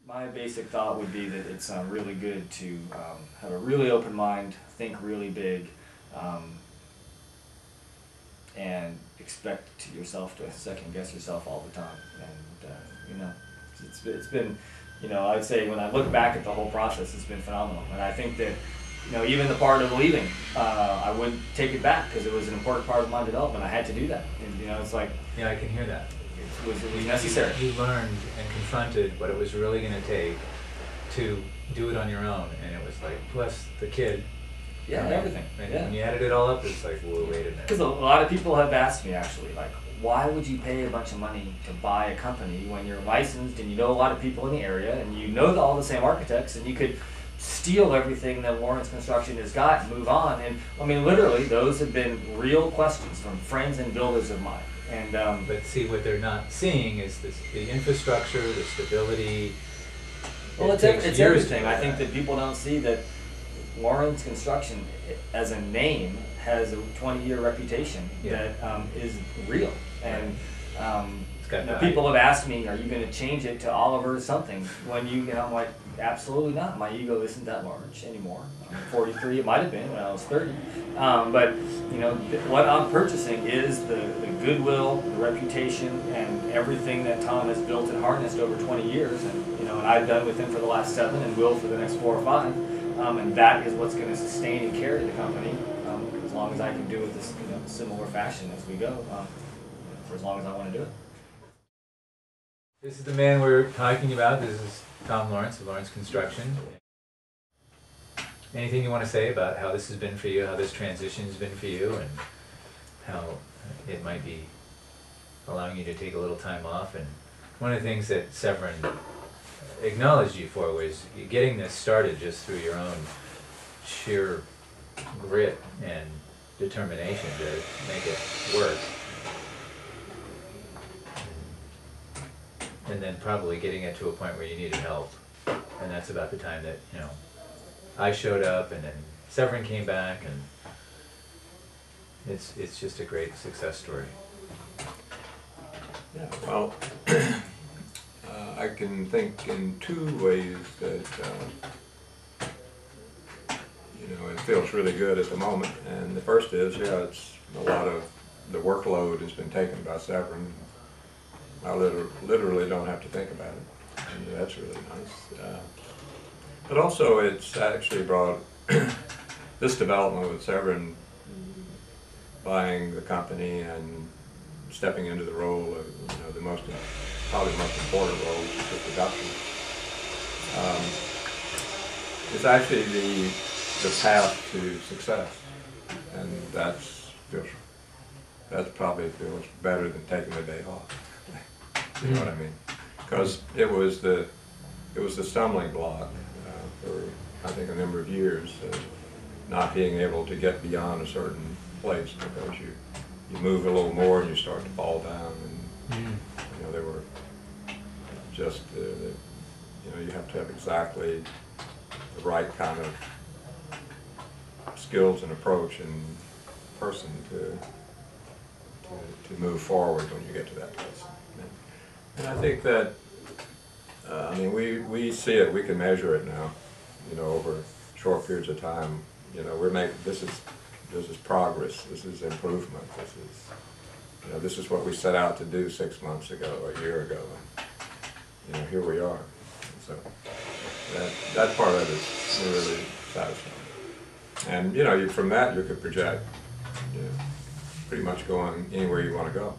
My basic thought would be that it's really good to have a really open mind, think really big, um, and expect yourself to second guess yourself all the time. And it's been, I'd say when I look back at the whole process, it's been phenomenal. And I think that, even the part of leaving, I wouldn't take it back because it was an important part of my development. I had to do that. And, it's like, Yeah, I can hear that. it was necessary. You learned and confronted what it was really going to take to do it on your own, and it was like, plus the kid. Yeah, right? everything. And Yeah. when you added it all up, it's like, whoa, wait a minute. Because a lot of people have asked me actually, like, why would you pay a bunch of money to buy a company when you're licensed and you know a lot of people in the area and you know all the same architects and you could steal everything that Lawrence Construction has got and move on? And I mean, literally, those have been real questions from friends and builders of mine. And But see, what they're not seeing is the infrastructure, the stability. well, it's takes years to everything. do I think that. that people don't see that Lawrence Construction, as a name, has a 20-year reputation Yeah. that is real. And It's got value. people have asked me, "Are you going to change it to Oliver something?" When I'm like, absolutely not. My ego isn't that large anymore. I'm 43. It might have been when I was 30. But what I'm purchasing is the goodwill, the reputation, and everything that Tom has built and harnessed over 20 years, and I've done with him for the last 7, and will for the next 4 or 5. And that is what's going to sustain and carry the company as long as I can do it this similar fashion as we go, for as long as I want to do it. This is the man we're talking about. This is Tom Lawrence of Lawrence Construction. Anything you want to say about how this has been for you, how this transition has been for you, and how it might be allowing you to take a little time off? And one of the things that Severin acknowledged you for was getting this started just through your own sheer grit and determination to make it work. And then probably getting it to a point where you needed help. And that's about the time that, I showed up, and then Severin came back, and it's just a great success story. Yeah, well, I can think in 2 ways that, it feels really good at the moment. And the first is, it's a lot of the workload has been taken by Severin. I literally don't have to think about it, and that's really nice. But also, it's actually brought this development with Severin buying the company and stepping into the role of, probably the most important role, the production. It's actually the path to success, and that probably feels better than taking a day off. You know what I mean? Because it was the stumbling block for, I think, a number of years, not being able to get beyond a certain place, because you move a little more and you start to fall down, and there were just you have to have exactly the right kind of skills and approach and person to move forward when you get to that place. And I think that, we see it, we can measure it now, over short periods of time. We're making, this is progress, this is improvement, this is what we set out to do 6 months ago, a year ago, and here we are. So that part of it is really satisfying. And from that you could project, pretty much going anywhere you want to go.